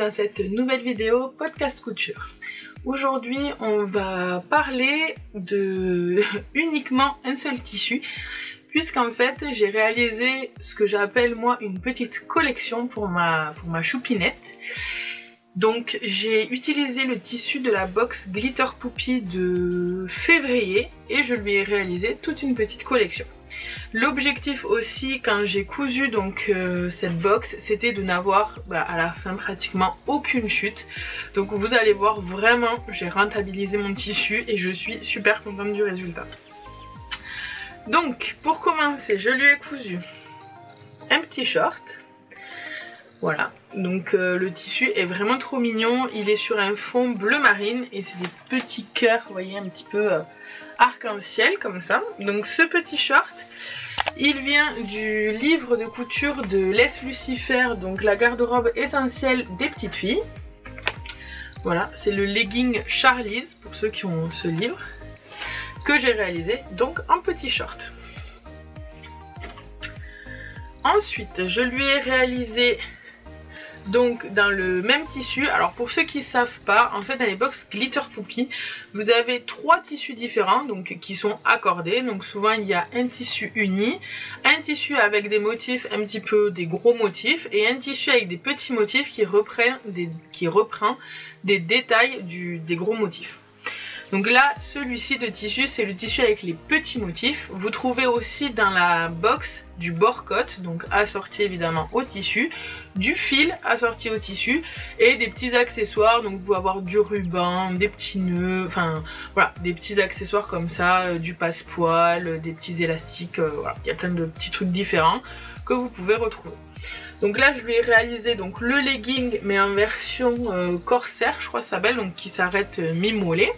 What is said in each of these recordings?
dans cette nouvelle vidéo podcast couture. Aujourd'hui on va parler de uniquement un seul tissu, puisqu'en fait j'ai réalisé ce que j'appelle moi une petite collection pour ma choupinette. Donc j'ai utilisé le tissu de la box Glitter Poupie de février et je lui ai réalisé toute une petite collection. L'objectif aussi quand j'ai cousu donc cette box, c'était de n'avoir à la fin pratiquement aucune chute. Donc vous allez voir, vraiment j'ai rentabilisé mon tissu et je suis super contente du résultat. Donc pour commencer, je lui ai cousu un petit short. Voilà, donc le tissu est vraiment trop mignon, il est sur un fond bleu marine et c'est des petits cœurs, vous voyez, un petit peu arc-en-ciel comme ça. Donc ce petit short, il vient du livre de couture de Les Lucifer, donc la garde-robe essentielle des petites filles. Voilà, c'est le legging Charlize pour ceux qui ont ce livre, que j'ai réalisé donc en petit short. Ensuite, je lui ai réalisé donc dans le même tissu. Alors pour ceux qui ne savent pas, en fait dans les box Glitter Poupie, vous avez trois tissus différents donc qui sont accordés. Donc souvent il y a un tissu uni, un tissu avec des motifs un petit peu des gros motifs et un tissu avec des petits motifs qui reprend des détails des gros motifs. Donc là, celui-ci de tissu, c'est le tissu avec les petits motifs. Vous trouvez aussi dans la box du bord-cotte, donc assorti évidemment au tissu, du fil assorti au tissu et des petits accessoires. Donc vous pouvez avoir du ruban, des petits nœuds, enfin voilà, des petits accessoires comme ça, du passepoil, des petits élastiques, voilà. Il y a plein de petits trucs différents que vous pouvez retrouver. Donc là je lui ai réalisé donc le legging mais en version corsaire, je crois que ça s'appelle, donc qui s'arrête mi-mollet.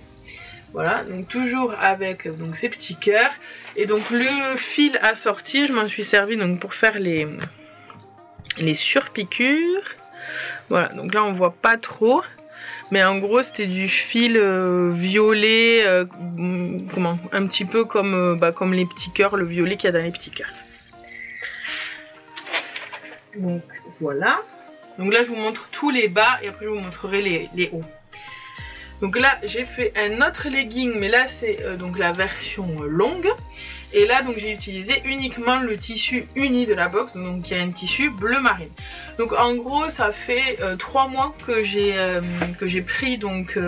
Voilà, donc toujours avec donc ces petits cœurs. Et donc le fil assorti, je m'en suis servi donc pour faire les surpiqûres. Voilà, donc là on voit pas trop. Mais en gros c'était du fil violet, un petit peu comme les petits cœurs, le violet qu'il y a dans les petits cœurs. Donc voilà. Donc là je vous montre tous les bas et après je vous montrerai les hauts. Donc là j'ai fait un autre legging, mais là c'est donc la version longue. Et là donc j'ai utilisé uniquement le tissu uni de la box, donc il y a un tissu bleu marine. Donc en gros ça fait 3 mois que j'ai pris donc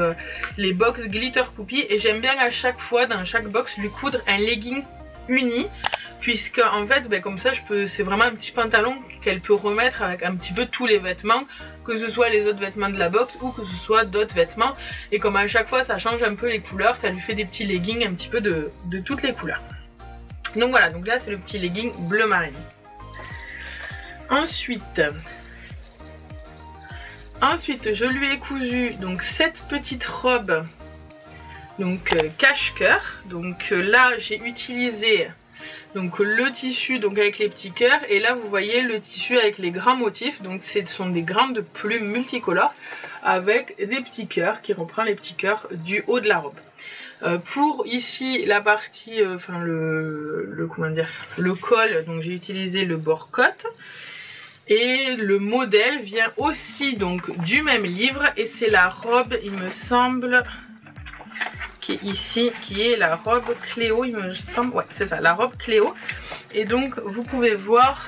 les box Glitter Poupie. Et j'aime bien à chaque fois dans chaque box lui coudre un legging uni. Puisque en fait comme ça c'est vraiment un petit pantalon qu'elle peut remettre avec un petit peu tous les vêtements, que ce soit les autres vêtements de la box ou que ce soit d'autres vêtements. Et comme à chaque fois ça change un peu les couleurs, ça lui fait des petits leggings un petit peu de toutes les couleurs. Donc voilà, donc là c'est le petit legging bleu marine. Ensuite je lui ai cousu donc cette petite robe donc cache-cœur. Donc là j'ai utilisé donc le tissu donc avec les petits cœurs, et là vous voyez le tissu avec les grands motifs. Donc ce sont des grandes plumes multicolores avec des petits cœurs qui reprend les petits cœurs du haut de la robe. Pour ici la partie le col, donc j'ai utilisé le bord-cotte. Et le modèle vient aussi donc du même livre et c'est la robe, il me semble, ici, qui est la robe Cléo, il me semble, ouais c'est ça, la robe Cléo. Et donc vous pouvez voir,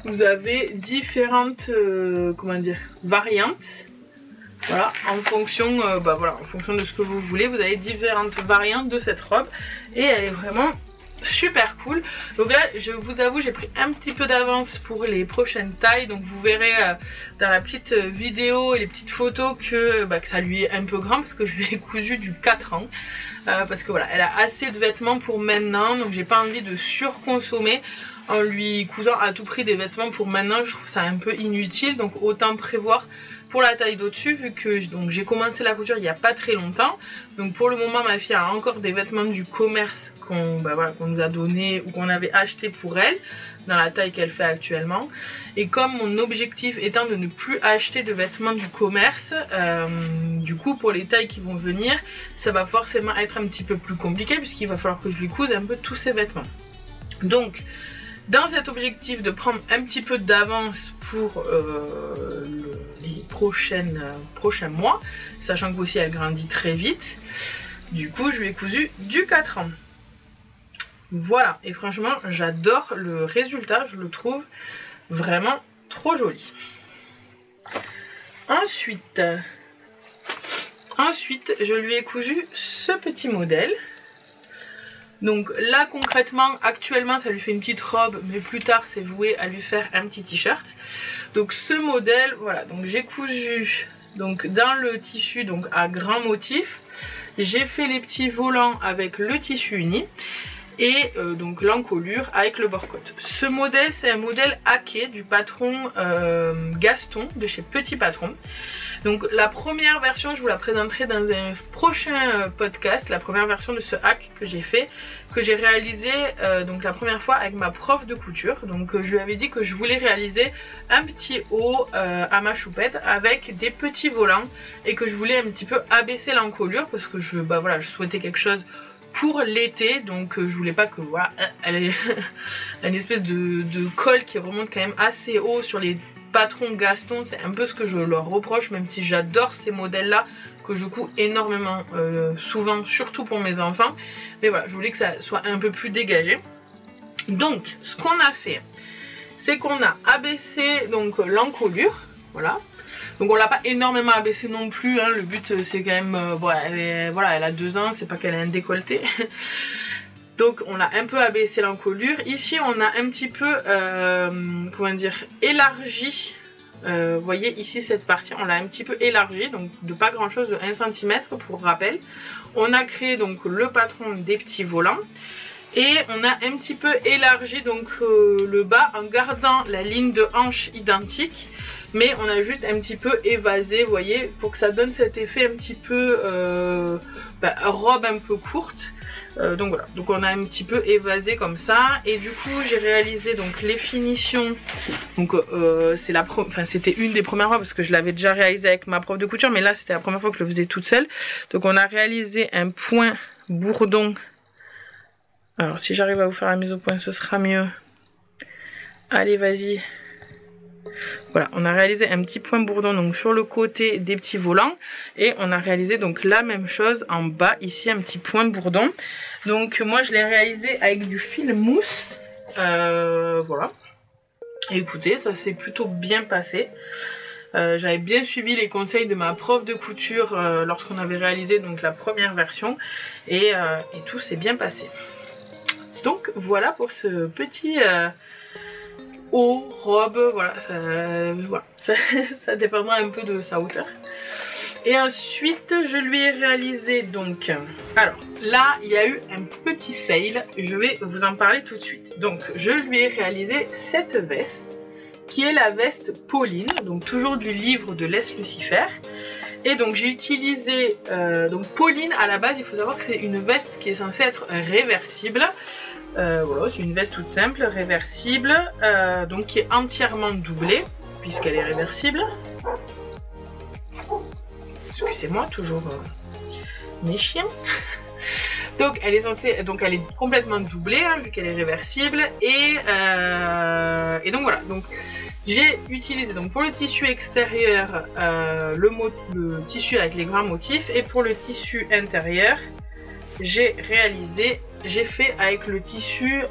vous avez différentes variantes. Voilà, en fonction en fonction de ce que vous voulez, vous avez différentes variantes de cette robe et elle est vraiment super cool. Donc là je vous avoue j'ai pris un petit peu d'avance pour les prochaines tailles, donc vous verrez dans la petite vidéo et les petites photos que ça lui est un peu grand, parce que je lui ai cousu du 4 ans, parce que voilà, elle a assez de vêtements pour maintenant, donc j'ai pas envie de surconsommer en lui cousant à tout prix des vêtements pour maintenant. Je trouve ça un peu inutile, donc autant prévoir pour la taille d'au-dessus, vu que j'ai commencé la couture il n'y a pas très longtemps. Donc pour le moment ma fille a encore des vêtements du commerce qu'on nous a donné ou qu'on avait acheté pour elle dans la taille qu'elle fait actuellement. Et comme mon objectif étant de ne plus acheter de vêtements du commerce, du coup pour les tailles qui vont venir, ça va forcément être un petit peu plus compliqué, puisqu'il va falloir que je lui couse un peu tous ses vêtements. Donc dans cet objectif de prendre un petit peu d'avance pour les prochains mois, sachant que aussi elle grandit très vite. Du coup, je lui ai cousu du 4 ans. Voilà, et franchement, j'adore le résultat, je le trouve vraiment trop joli. Ensuite, je lui ai cousu ce petit modèle. Donc là concrètement, actuellement ça lui fait une petite robe, mais plus tard c'est voué à lui faire un petit t-shirt. Donc ce modèle, voilà, donc j'ai cousu donc dans le tissu donc à grand motif. J'ai fait les petits volants avec le tissu uni et donc l'encolure avec le bord-côte. Ce modèle c'est un modèle hacké du patron Gaston de chez Petit Patron. Donc la première version je vous la présenterai dans un prochain podcast, la première version de ce hack que j'ai fait, que j'ai réalisé donc la première fois avec ma prof de couture. Donc je lui avais dit que je voulais réaliser un petit haut à ma choupette avec des petits volants et que je voulais un petit peu abaisser l'encolure parce que je souhaitais quelque chose pour l'été, donc je voulais pas que voilà, elle ait une espèce de col qui remonte quand même assez haut sur les patrons Gaston. C'est un peu ce que je leur reproche, même si j'adore ces modèles là que je couds énormément souvent, surtout pour mes enfants, mais voilà, je voulais que ça soit un peu plus dégagé. Donc ce qu'on a fait, c'est qu'on a abaissé donc l'encolure, voilà. Donc on l'a pas énormément abaissé non plus, hein. Le but c'est quand même, bon, elle a 2 ans, c'est pas qu'elle a un décolleté. Donc on a un peu abaissé l'encolure. Ici on a un petit peu, comment dire, élargi. Vous voyez ici cette partie, on l'a un petit peu élargi, donc de pas grand chose, de 1 cm pour rappel. On a créé donc le patron des petits volants. Et on a un petit peu élargi donc le bas en gardant la ligne de hanche identique. Mais on a juste un petit peu évasé, vous voyez, pour que ça donne cet effet un petit peu robe un peu courte. Donc voilà, donc on a un petit peu évasé comme ça. Et du coup j'ai réalisé donc les finitions. Donc c'était une des premières fois parce que je l'avais déjà réalisé avec ma prof de couture, mais là c'était la première fois que je le faisais toute seule. Donc on a réalisé un point bourdon. Alors si j'arrive à vous faire la mise au point ce sera mieux. Allez vas-y. Voilà, on a réalisé un petit point bourdon donc sur le côté des petits volants et on a réalisé donc la même chose en bas ici, un petit point bourdon. Donc moi je l'ai réalisé avec du fil mousse, voilà. Et écoutez, ça s'est plutôt bien passé. J'avais bien suivi les conseils de ma prof de couture lorsqu'on avait réalisé donc la première version et tout s'est bien passé. Donc voilà pour ce petit haut, robe, voilà, ça dépendra un peu de sa hauteur. Et ensuite je lui ai réalisé donc, alors là il y a eu un petit fail, je vais vous en parler tout de suite. Donc je lui ai réalisé cette veste qui est la veste Pauline, donc toujours du livre de Les Lucifer. Et donc j'ai utilisé, donc Pauline à la base il faut savoir que c'est une veste qui est censée être réversible. Voilà, c'est une veste toute simple, réversible, donc qui est entièrement doublée, puisqu'elle est réversible. Excusez-moi, toujours mes chiens. Donc elle est censée, donc elle est complètement doublée, hein, vu qu'elle est réversible, et donc voilà. Donc j'ai utilisé donc pour le tissu extérieur le tissu avec les grands motifs, et pour le tissu intérieur j'ai fait avec le tissu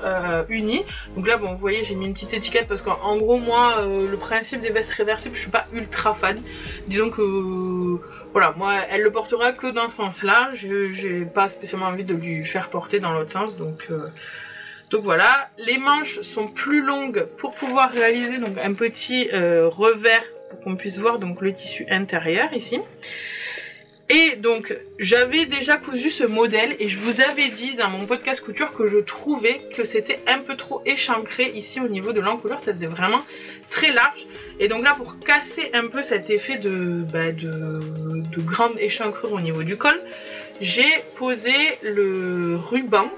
uni. Donc là bon vous voyez j'ai mis une petite étiquette parce qu'en gros moi le principe des vestes réversibles je suis pas ultra fan. Disons que voilà, moi elle le portera que dans ce sens là, j'ai pas spécialement envie de lui faire porter dans l'autre sens, donc voilà. Les manches sont plus longues pour pouvoir réaliser donc un petit revers pour qu'on puisse voir donc le tissu intérieur ici. Et donc j'avais déjà cousu ce modèle et je vous avais dit dans mon podcast couture que je trouvais que c'était un peu trop échancré ici au niveau de l'encolure, ça faisait vraiment très large. Et donc là pour casser un peu cet effet de grande échancrure au niveau du col, j'ai posé le ruban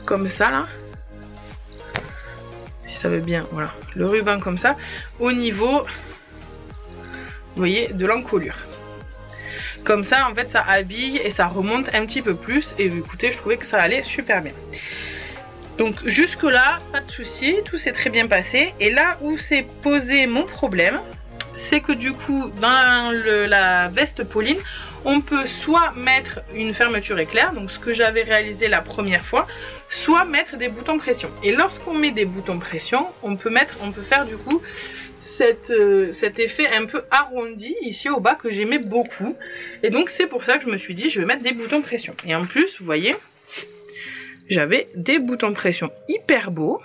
comme ça là. Si ça veut bien, voilà, le ruban comme ça au niveau, vous voyez, de l'encolure. Comme ça en fait ça habille et ça remonte un petit peu plus, et écoutez je trouvais que ça allait super bien. Donc jusque là, pas de souci, tout s'est très bien passé. Et là où s'est posé mon problème, c'est que du coup dans la veste Pauline, on peut soit mettre une fermeture éclair, donc ce que j'avais réalisé la première fois, soit mettre des boutons pression. Et lorsqu'on met des boutons pression, on peut faire du coup cet effet un peu arrondi ici au bas que j'aimais beaucoup. Et donc c'est pour ça que je me suis dit je vais mettre des boutons pression. Et en plus vous voyez, j'avais des boutons pression hyper beaux,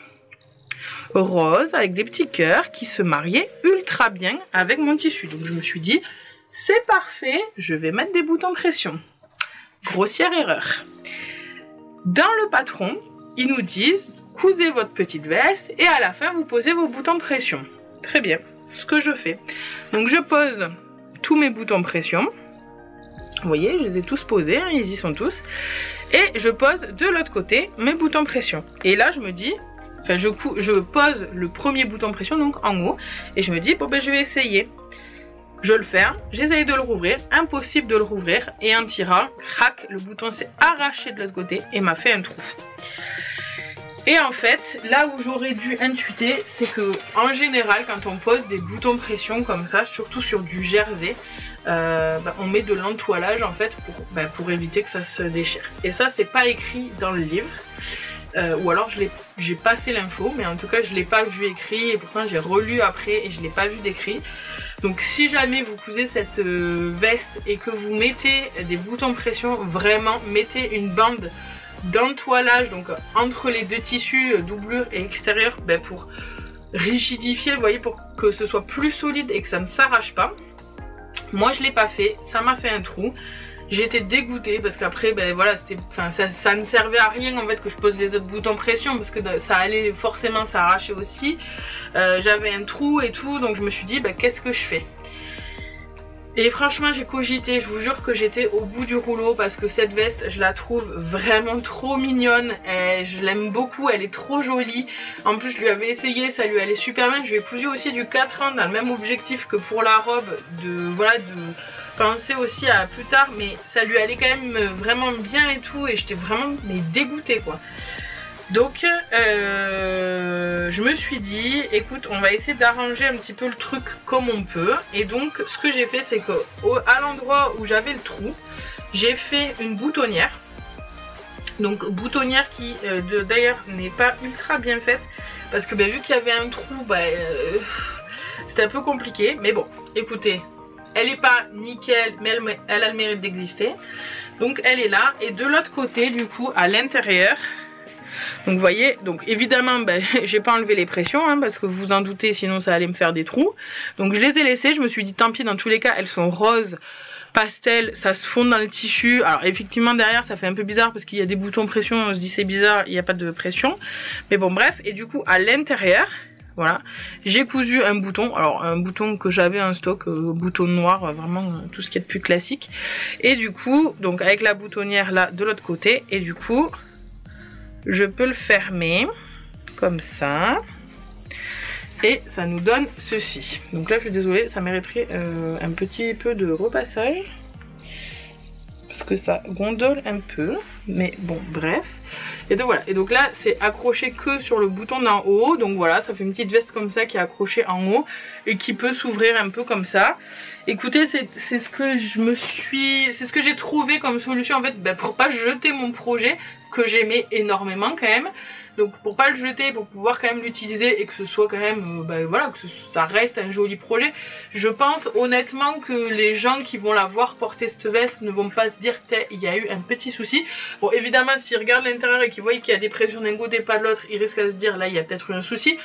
rose avec des petits cœurs qui se mariaient ultra bien avec mon tissu. Donc je me suis dit c'est parfait, je vais mettre des boutons pression. Grossière erreur. Dans le patron, ils nous disent cousez votre petite veste et à la fin vous posez vos boutons pression. Très bien, ce que je fais. Donc je pose tous mes boutons pression. Vous voyez, je les ai tous posés, hein, ils y sont tous. Et je pose de l'autre côté mes boutons pression. Et là je me dis, enfin je pose le premier bouton pression donc en haut. Et je me dis, bon ben je vais essayer. Je le ferme, j'essaye de le rouvrir, impossible de le rouvrir. Et en tirant, crac, le bouton s'est arraché de l'autre côté et m'a fait un trou. Et en fait, là où j'aurais dû intuiter, c'est que en général, quand on pose des boutons pression comme ça, surtout sur du jersey, on met de l'entoilage en fait pour éviter que ça se déchire. Et ça, c'est pas écrit dans le livre. Ou alors j'ai passé l'info, mais en tout cas je l'ai pas vu écrit et pourtant j'ai relu après et je l'ai pas vu d'écrit. Donc si jamais vous cousez cette veste et que vous mettez des boutons pression, vraiment mettez une bande d'entoilage donc entre les deux tissus doublure et extérieur pour rigidifier, vous voyez, pour que ce soit plus solide et que ça ne s'arrache pas. Moi je l'ai pas fait, ça m'a fait un trou. J'étais dégoûtée parce qu'après voilà, ça ne servait à rien en fait que je pose les autres boutons pression parce que ça allait forcément s'arracher aussi. J'avais un trou et tout, donc je me suis dit qu'est-ce que je fais? Et franchement j'ai cogité, je vous jure que j'étais au bout du rouleau parce que cette veste je la trouve vraiment trop mignonne, je l'aime beaucoup, elle est trop jolie. En plus je lui avais essayé, ça lui allait super bien, je lui ai cousu aussi du 4 dans le même objectif que pour la robe, de penser aussi à plus tard, mais ça lui allait quand même vraiment bien et tout et j'étais vraiment dégoûtée quoi. Donc je me suis dit écoute, on va essayer d'arranger un petit peu le truc comme on peut. Et donc ce que j'ai fait, c'est que à l'endroit où j'avais le trou, j'ai fait une boutonnière. Donc boutonnière qui d'ailleurs n'est pas ultra bien faite parce que vu qu'il y avait un trou, c'était un peu compliqué. Mais bon, écoutez, elle n'est pas nickel, mais elle a le mérite d'exister. Donc elle est là. Et de l'autre côté, du coup, à l'intérieur, donc vous voyez, donc évidemment j'ai pas enlevé les pressions parce que vous vous en doutez, sinon ça allait me faire des trous. Donc je les ai laissées, je me suis dit tant pis, dans tous les cas elles sont roses pastel, ça se fond dans le tissu. Alors effectivement derrière ça fait un peu bizarre parce qu'il y a des boutons pression, on se dit c'est bizarre, il n'y a pas de pression. Mais bon bref, et du coup à l'intérieur, voilà, j'ai cousu un bouton, alors un bouton que j'avais en stock, bouton noir, vraiment tout ce qui est de plus classique. Et du coup, donc avec la boutonnière là de l'autre côté, et du coup je peux le fermer comme ça et ça nous donne ceci. Donc là je suis désolée, ça mériterait un petit peu de repassage parce que ça gondole un peu, mais bon bref. Et donc voilà, et donc là c'est accroché que sur le bouton d'en haut, donc voilà, ça fait une petite veste comme ça qui est accrochée en haut et qui peut s'ouvrir un peu comme ça. Écoutez, c'est ce que j'ai trouvé comme solution en fait, pour pas jeter mon projet que j'aimais énormément quand même. Donc pour pas le jeter, pour pouvoir quand même l'utiliser et que ce soit quand même, voilà, que ça reste un joli projet. Je pense honnêtement que les gens qui vont la voir porter cette veste ne vont pas se dire il y a eu un petit souci. Bon évidemment s'ils regardent l'intérieur et qu'ils voient qu'il y a des pressions d'un côté pas de l'autre, ils risquent à se dire là il y a peut-être eu un souci.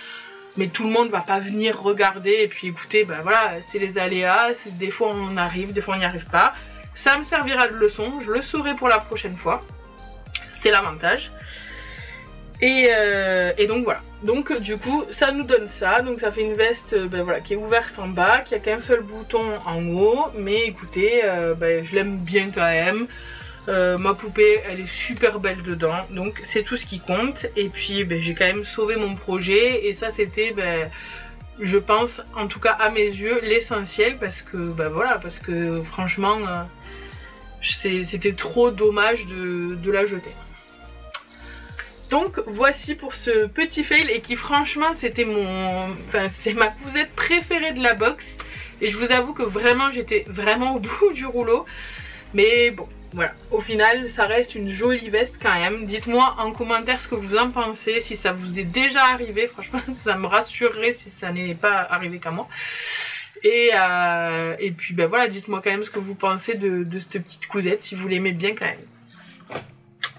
Mais tout le monde va pas venir regarder et puis écoutez, voilà, c'est les aléas, des fois on arrive, des fois on n'y arrive pas. Ça me servira de leçon, je le saurai pour la prochaine fois. C'est l'avantage. Et donc voilà, donc du coup ça nous donne ça, donc ça fait une veste voilà, qui est ouverte en bas, qui a qu'un seul bouton en haut, mais écoutez, je l'aime bien quand même. Ma poupée elle est super belle dedans, donc c'est tout ce qui compte. Et puis j'ai quand même sauvé mon projet et ça c'était je pense en tout cas à mes yeux l'essentiel parce que voilà, parce que franchement c'était trop dommage de la jeter. Donc voici pour ce petit fail et qui franchement c'était c'était ma cousette préférée de la box. Et je vous avoue que vraiment j'étais vraiment au bout du rouleau. Mais bon voilà, au final ça reste une jolie veste quand même. Dites-moi en commentaire ce que vous en pensez, si ça vous est déjà arrivé. Franchement ça me rassurerait si ça n'est pas arrivé qu'à moi. Et puis ben voilà, dites-moi quand même ce que vous pensez de cette petite cousette, si vous l'aimez bien quand même.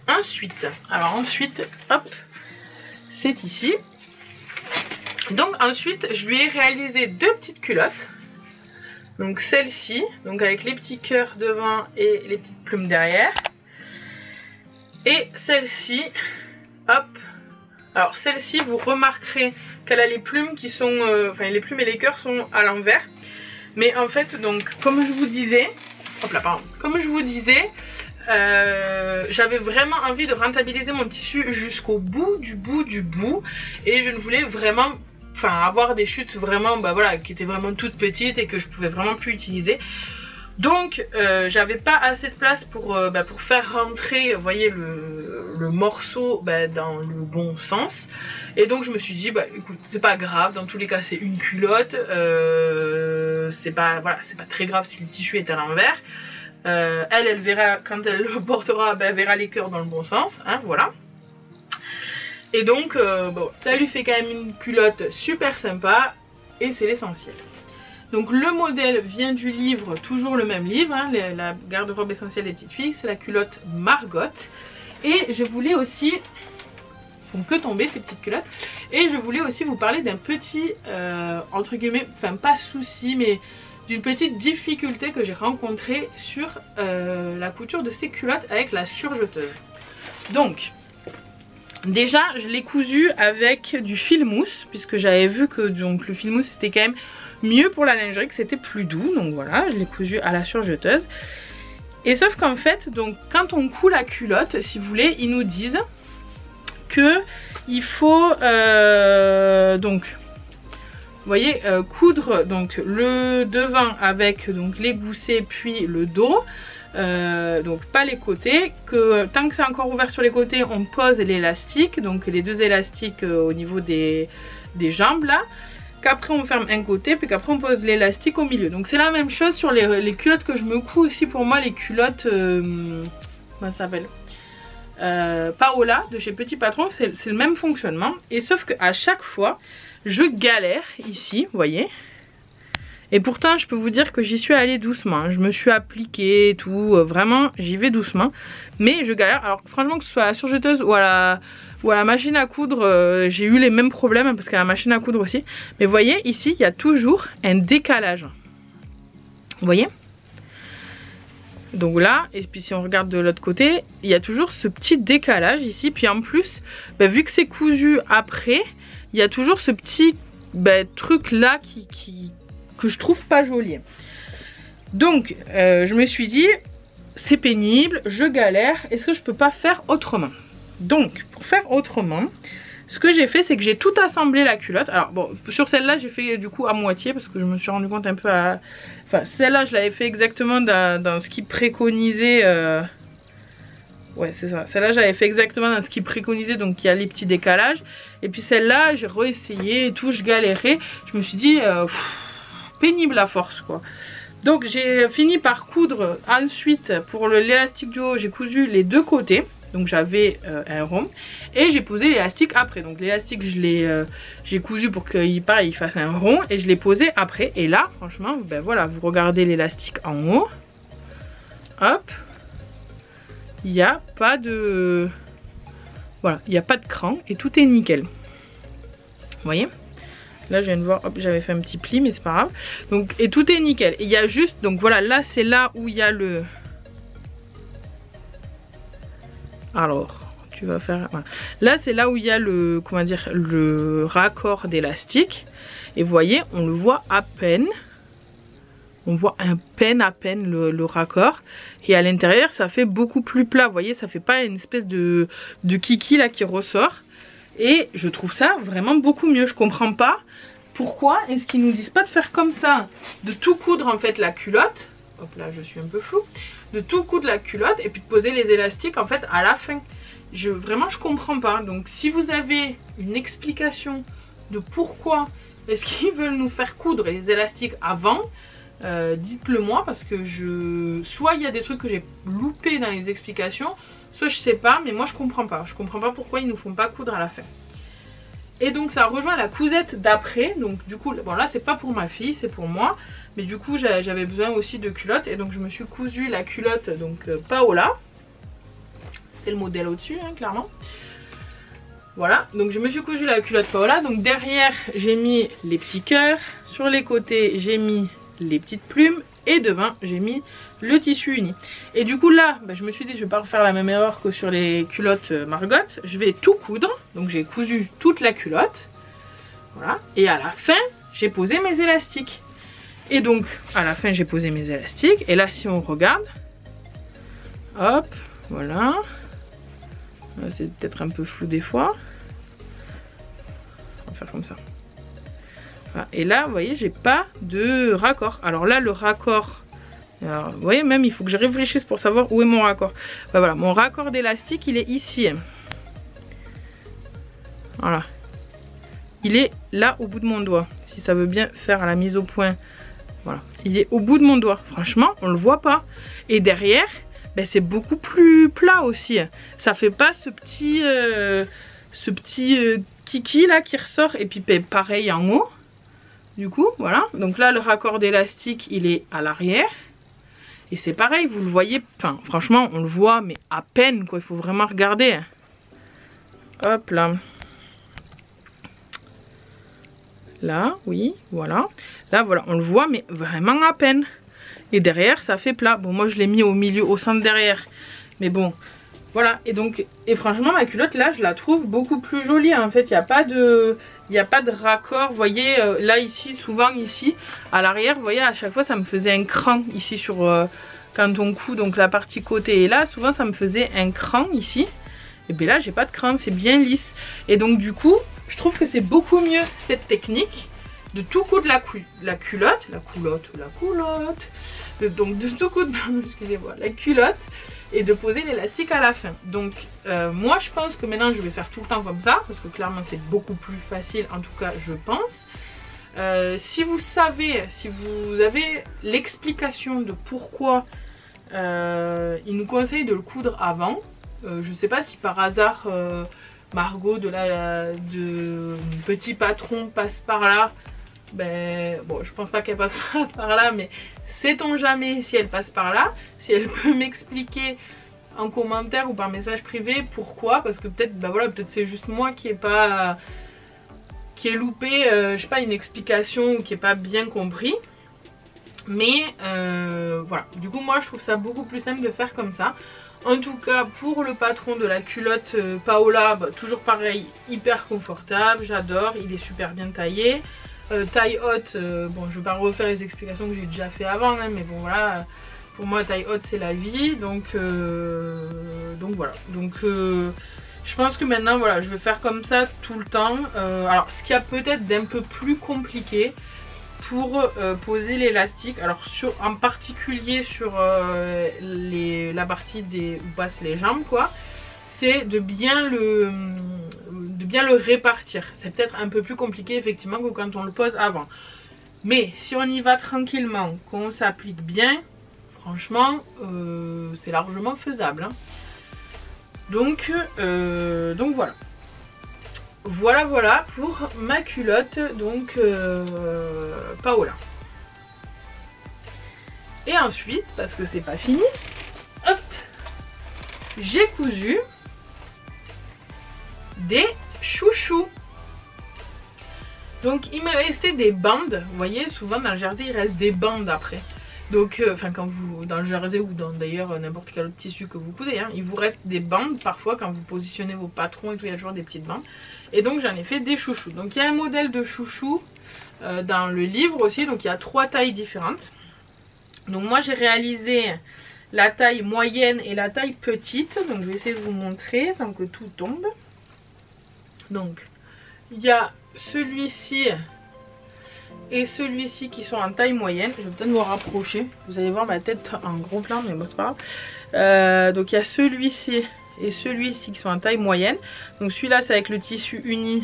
Ensuite, hop, c'est ici. Donc ensuite, je lui ai réalisé 2 petites culottes. Donc celle-ci, donc avec les petits cœurs devant et les petites plumes derrière. Et celle-ci, hop. Alors celle-ci, vous remarquerez qu'elle a les plumes qui sont, les plumes et les cœurs sont à l'envers. Mais en fait, donc comme je vous disais, hop là, pardon, comme je vous disais. J'avais vraiment envie de rentabiliser mon tissu jusqu'au bout du bout et je ne voulais vraiment avoir des chutes vraiment voilà, qui étaient vraiment toutes petites et que je pouvais vraiment plus utiliser. Donc j'avais pas assez de place pour faire rentrer, vous voyez, le morceau dans le bon sens. Et donc je me suis dit écoute, c'est pas grave, dans tous les cas c'est une culotte, c'est pas très grave si le tissu est à l'envers. Elle verra, quand elle le portera, elle verra les cœurs dans le bon sens, hein, voilà. Et donc, bon, ça lui fait quand même une culotte super sympa, et c'est l'essentiel. Donc le modèle vient du livre, toujours le même livre, hein, la garde-robe essentielle des petites filles, c'est la culotte Margot. Et je voulais aussi, font que tomber ces petites culottes, et je voulais aussi vous parler d'un petit, entre guillemets, pas souci, mais d'une petite difficulté que j'ai rencontrée sur la couture de ces culottes avec la surjeteuse. Donc déjà je l'ai cousu avec du fil mousse, puisque j'avais vu que donc, le fil mousse c'était quand même mieux pour la lingerie, que c'était plus doux. Donc voilà, je l'ai cousu à la surjeteuse. Et sauf qu'en fait, donc quand on coud la culotte, si vous voulez, ils nous disent que il faut donc vous voyez, coudre donc le devant avec donc les goussets puis le dos, donc pas les côtés, que tant que c'est encore ouvert sur les côtés on pose l'élastique, donc les 2 élastiques au niveau des jambes là, qu'après on ferme un côté puis qu'après on pose l'élastique au milieu. Donc c'est la même chose sur les culottes que je me couds aussi. Pour moi les culottes comment ça s'appelle, Paola de chez Petit Patron, c'est le même fonctionnement, et sauf qu'à chaque fois je galère ici, vous voyez. Et pourtant je peux vous dire que j'y suis allée doucement, je me suis appliquée et tout, vraiment j'y vais doucement, mais je galère. Alors franchement, que ce soit à la surjeteuse ou à la machine à coudre, j'ai eu les mêmes problèmes, parce qu'à la machine à coudre aussi. Mais vous voyez ici il y a toujours un décalage, vous voyez. Donc là, et puis si on regarde de l'autre côté, il y a toujours ce petit décalage ici. Puis en plus, vu que c'est cousu après, il y a toujours ce petit truc là que je trouve pas joli. Donc je me suis dit, c'est pénible, je galère, est-ce que je peux pas faire autrement? Donc pour faire autrement, ce que j'ai fait, c'est que j'ai tout assemblé la culotte. Alors bon, sur celle-là j'ai fait du coup à moitié, parce que je me suis rendu compte un peu à... Enfin celle-là je l'avais fait exactement dans ce qui préconisait... Ouais c'est ça, celle-là j'avais fait exactement dans ce qui préconisait, donc il y a les petits décalages. Et puis celle-là j'ai réessayé et tout, je galérais. Je me suis dit, pénible à force quoi. Donc j'ai fini par coudre ensuite pour l'élastique du haut, j'ai cousu les 2 côtés. Donc j'avais un rond et j'ai posé l'élastique après. Donc l'élastique j'ai cousu pour qu'il il fasse un rond, et je l'ai posé après. Et là franchement voilà, vous regardez l'élastique en haut, hop, il n'y a pas de... Voilà, il n'y a pas de cran et tout est nickel. Vous voyez, là je viens de voir, hop, j'avais fait un petit pli mais c'est pas grave. Donc et tout est nickel. Il y a juste, donc voilà, là c'est là où il y a le... Alors, tu vas faire... Voilà. Là, c'est là où il y a le... Comment dire, le raccord d'élastique. Et vous voyez, on le voit à peine. On voit à peine le raccord. Et à l'intérieur, ça fait beaucoup plus plat. Vous voyez, ça fait pas une espèce de kiki là qui ressort. Et je trouve ça vraiment beaucoup mieux. Je comprends pas pourquoi est-ce qu'ils nous disent pas de faire comme ça. De tout coudre en fait la culotte. Hop là, je suis un peu floue. de tout coudre la culotte et puis de poser les élastiques en fait à la fin. Vraiment je comprends pas. Donc si vous avez une explication de pourquoi est-ce qu'ils veulent nous faire coudre les élastiques avant, dites-le moi, parce que soit il y a des trucs que j'ai loupés dans les explications, soit je sais pas, mais moi je comprends pas pourquoi ils nous font pas coudre à la fin. Et donc ça rejoint la cousette d'après. Donc du coup, bon là c'est pas pour ma fille, c'est pour moi. Mais du coup j'avais besoin aussi de culottes. Et donc je me suis cousu la culotte donc Paola. C'est le modèle au-dessus hein, clairement. Voilà, donc je me suis cousu la culotte Paola. Donc derrière j'ai mis les petits cœurs. Sur les côtés j'ai mis les petites plumes. Et devant j'ai mis le tissu uni. Et du coup là je me suis dit je vais pas refaire la même erreur que sur les culottes Margot. Je vais tout coudre. Donc j'ai cousu toute la culotte. Voilà. Et à la fin j'ai posé mes élastiques. Et donc à la fin j'ai posé mes élastiques. Et là si on regarde, hop, voilà. C'est peut-être un peu flou des fois. On va faire comme ça. Voilà. Et là vous voyez j'ai pas de raccord. Alors là le raccord, alors, vous voyez même il faut que je réfléchisse pour savoir où est mon raccord. Ben voilà, mon raccord d'élastique il est ici. Voilà. Il est là au bout de mon doigt. Si ça veut bien faire la mise au point. Voilà. Il est au bout de mon doigt. Franchement on le voit pas. Et derrière ben, c'est beaucoup plus plat aussi. Ça fait pas ce petit kiki là qui ressort. Et puis pareil en haut. Du coup, voilà. Donc là, le raccord d'élastique, il est à l'arrière. Et c'est pareil, vous le voyez. Enfin, franchement, on le voit, mais à peine, quoi. Il faut vraiment regarder. Hop là. Là, oui, voilà. Là, voilà, on le voit, mais vraiment à peine. Et derrière, ça fait plat. Bon, moi, je l'ai mis au milieu, au centre derrière. Mais bon, voilà. Et donc, et franchement, ma culotte, là, je la trouve beaucoup plus jolie. En fait, il n'y a pas de... Il n'y a pas de raccord, vous voyez, là ici, souvent ici, à l'arrière, vous voyez, à chaque fois ça me faisait un cran ici sur, quand on coud, donc la partie côté. Et là, souvent ça me faisait un cran ici. Et bien là, j'ai pas de cran, c'est bien lisse. Et donc du coup, je trouve que c'est beaucoup mieux cette technique de tout coudre la culotte, donc de tout coudre, excusez-moi, la culotte. Et de poser l'élastique à la fin. Donc moi je pense que maintenant je vais faire tout le temps comme ça. Parce que clairement c'est beaucoup plus facile. En tout cas je pense. Si vous savez, si vous avez l'explication de pourquoi il nous conseille de le coudre avant. Je sais pas si par hasard Margot de Petit Patron passe par là. Ben bon, je pense pas qu'elle passera par là, mais sait-on jamais si elle passe par là, si elle peut m'expliquer en commentaire ou par message privé pourquoi, parce que peut-être ben voilà, peut-être c'est juste moi qui ai loupé je sais pas, une explication ou qui est pas bien compris. Mais voilà, du coup moi je trouve ça beaucoup plus simple de faire comme ça. En tout cas pour le patron de la culotte Paola, bah, toujours pareil, hyper confortable, j'adore, il est super bien taillé. Taille haute, bon je vais pas refaire les explications que j'ai déjà fait avant hein, mais bon voilà, pour moi taille haute c'est la vie, donc voilà, donc je pense que maintenant voilà je vais faire comme ça tout le temps. Alors ce qu'il y a peut-être d'un peu plus compliqué pour poser l'élastique, alors en particulier sur la partie où passent les jambes quoi, c'est de bien le répartir. C'est peut-être un peu plus compliqué effectivement que quand on le pose avant. Mais si on y va tranquillement, qu'on s'applique bien, franchement, c'est largement faisable. Hein. Donc voilà. Voilà pour ma culotte, donc Paola. Et ensuite, parce que c'est pas fini, hop, j'ai cousu des chouchous. Donc il me restait des bandes, vous voyez souvent dans le jersey il reste des bandes après. Donc enfin quand vous, dans le jersey ou dans d'ailleurs n'importe quel autre tissu que vous cousez, hein, il vous reste des bandes parfois quand vous positionnez vos patrons et tout, il y a toujours des petites bandes. Et donc j'en ai fait des chouchous. Donc il y a un modèle de chouchou dans le livre aussi, donc il y a 3 tailles différentes. Donc moi j'ai réalisé la taille moyenne et la taille petite, donc je vais essayer de vous montrer sans que tout tombe. Donc il y a celui-ci et celui-ci qui sont en taille moyenne. Je vais peut-être me rapprocher, vous allez voir ma tête en gros plan, mais bon c'est pas grave. Donc il y a celui-ci et celui-ci qui sont en taille moyenne. Donc celui-là c'est avec le tissu uni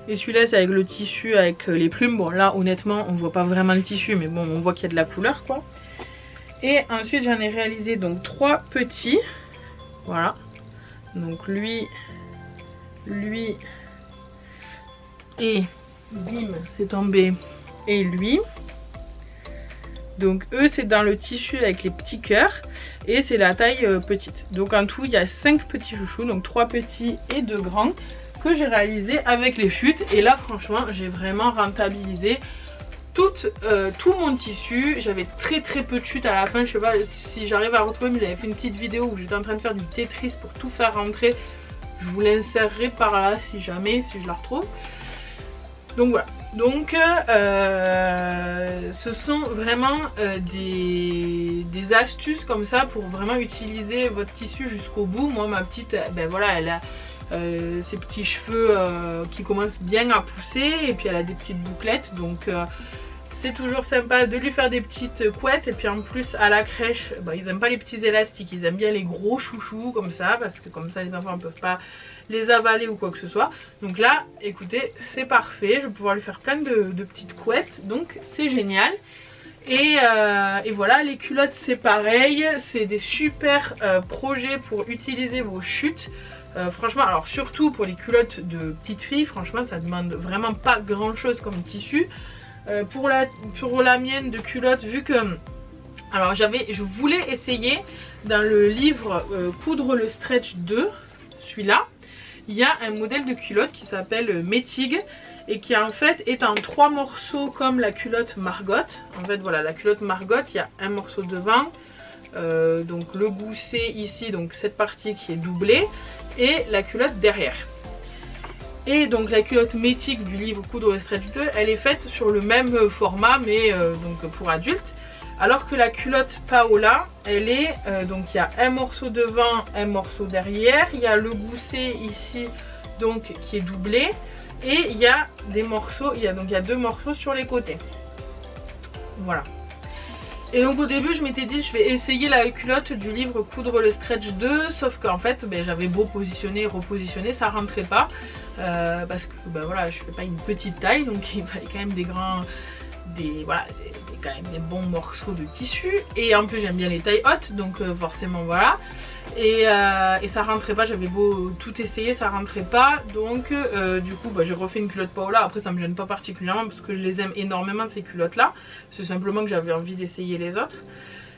et celui-là c'est avec le tissu avec les plumes. Bon là honnêtement on voit pas vraiment le tissu, mais bon on voit qu'il y a de la couleur quoi. Et ensuite j'en ai réalisé donc 3 petits. Voilà. Donc lui et bim c'est tombé, et lui. Donc eux c'est dans le tissu avec les petits cœurs et c'est la taille petite. Donc en tout il y a 5 petits chouchous, donc 3 petits et 2 grands que j'ai réalisé avec les chutes. Et là franchement j'ai vraiment rentabilisé tout mon tissu. J'avais très peu de chutes à la fin, je sais pas si j'arrive à retrouver, mais j'avais fait une petite vidéo où j'étais en train de faire du Tetris pour tout faire rentrer. Je vous l'insérerai par là si jamais, si je la retrouve. Donc voilà, donc ce sont vraiment des astuces comme ça pour vraiment utiliser votre tissu jusqu'au bout. Moi ma petite, ben voilà, elle a ses petits cheveux qui commencent bien à pousser et puis elle a des petites bouclettes, donc c'est toujours sympa de lui faire des petites couettes. Et puis en plus à la crèche, bah, ils aiment pas les petits élastiques, ils aiment bien les gros chouchous comme ça, parce que comme ça les enfants ne peuvent pas les avaler ou quoi que ce soit. Donc là écoutez c'est parfait, je vais pouvoir lui faire plein de petites couettes, donc c'est génial. Et voilà, les culottes c'est pareil, c'est des super projets pour utiliser vos chutes. Franchement, alors surtout pour les culottes de petites filles, franchement ça demande vraiment pas grand chose comme tissu. Pour la mienne de culotte, vu que alors je voulais essayer dans le livre Coudre le Stretch 2, celui-là, il y a un modèle de culotte qui s'appelle Métig et qui en fait est en 3 morceaux comme la culotte Margot. En fait voilà, la culotte Margot, il y a un morceau devant, donc le gousset ici, donc cette partie qui est doublée, et la culotte derrière. Et donc la culotte Métig du livre Coudre le Stretch 2, elle est faite sur le même format, mais donc pour adultes. Alors que la culotte Paola, elle est, donc il y a un morceau devant, un morceau derrière. Il y a le gousset ici, donc qui est doublé. Et il y a des morceaux, il y a 2 morceaux sur les côtés. Voilà. Et donc au début je m'étais dit je vais essayer la culotte du livre Coudre le Stretch 2, sauf qu'en fait ben, j'avais beau positionner et repositionner, ça rentrait pas, parce que ben, voilà, je fais pas une petite taille, donc il fallait quand même quand même des bons morceaux de tissu, et en plus j'aime bien les tailles hautes, donc forcément voilà. Et ça rentrait pas, j'avais beau tout essayer, ça rentrait pas. Donc du coup bah, j'ai refait une culotte Paola. Après ça me gêne pas particulièrement parce que je les aime énormément ces culottes là. C'est simplement que j'avais envie d'essayer les autres.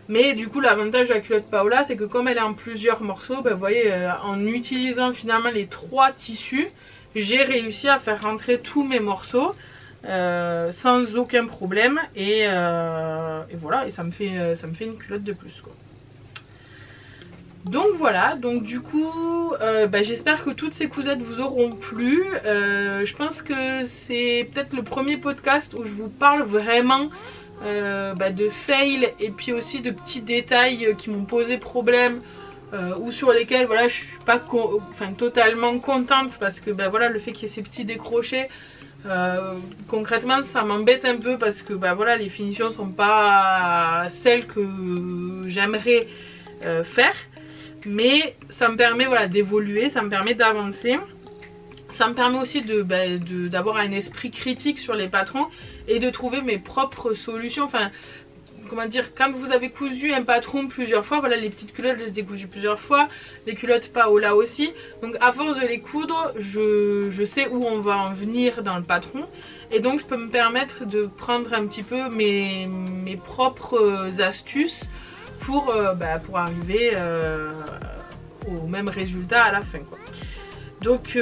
Mais du coup l'avantage de la culotte Paola c'est que comme elle est en plusieurs morceaux, bah, vous voyez en utilisant finalement les 3 tissus, j'ai réussi à faire rentrer tous mes morceaux sans aucun problème. Et voilà, et ça me fait une culotte de plus quoi. Donc voilà, donc du coup bah, j'espère que toutes ces cousettes vous auront plu. Je pense que c'est peut-être le premier podcast où je vous parle vraiment bah, de fail et puis aussi de petits détails qui m'ont posé problème, ou sur lesquels voilà, je suis pas totalement contente, parce que bah, voilà, le fait qu'il y ait ces petits décrochés, concrètement ça m'embête un peu, parce que bah, voilà, les finitions sont pas celles que j'aimerais faire. Mais ça me permet voilà, d'évoluer, ça me permet d'avancer. Ça me permet aussi d'avoir un esprit critique sur les patrons et de trouver mes propres solutions. Enfin, comment dire, quand vous avez cousu un patron plusieurs fois, voilà, les petites culottes je les ai cousues plusieurs fois, les culottes Paola aussi. Donc à force de les coudre, je sais où on va en venir dans le patron. Et donc je peux me permettre de prendre un petit peu mes propres astuces pour arriver au même résultat à la fin quoi. Donc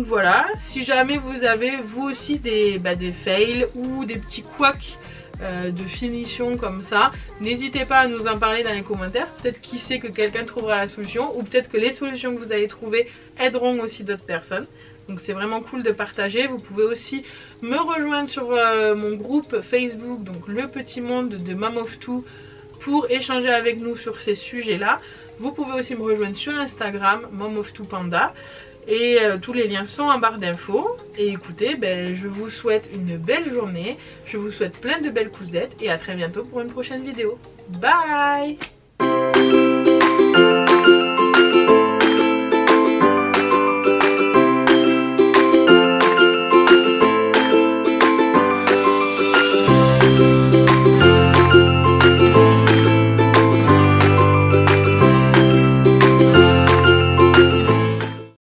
voilà, si jamais vous avez vous aussi des fails ou des petits couacs de finition comme ça, n'hésitez pas à nous en parler dans les commentaires. Peut-être qui sait que quelqu'un trouvera la solution, ou peut-être que les solutions que vous allez trouver aideront aussi d'autres personnes. Donc c'est vraiment cool de partager. Vous pouvez aussi me rejoindre sur mon groupe Facebook, donc le petit monde de Mom of Two, pour échanger avec nous sur ces sujets là. Vous pouvez aussi me rejoindre sur Instagram, Mom of Two Panda. Et tous les liens sont en barre d'infos. Et écoutez, je vous souhaite une belle journée. Je vous souhaite plein de belles cousettes. Et à très bientôt pour une prochaine vidéo. Bye!